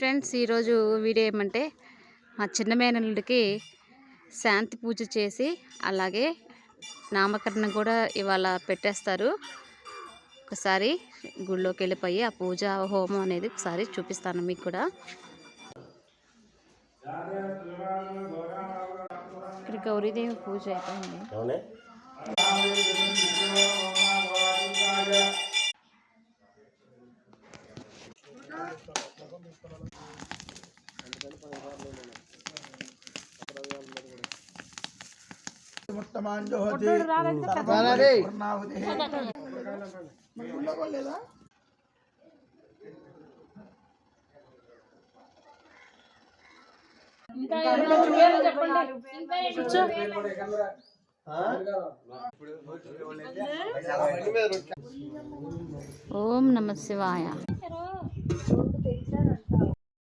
Friends, ఈరోజు video ఏమంటే మా చిన్న మేనల్లుడికి శాంతి పూజ చేసి అలాగే నామకరణం కూడా ఇవాళ పెట్టేస్తారు. ఒకసారి గుళ్ళోకి వెళ్ళిపోయి ఆ పూజ హోమం అనేది ఒకసారి చూపిస్తాను మీకు కూడా. ఇక్కడ గౌరీదేవి పూజ అయిపోయింది. ఓం నమః శివాయ.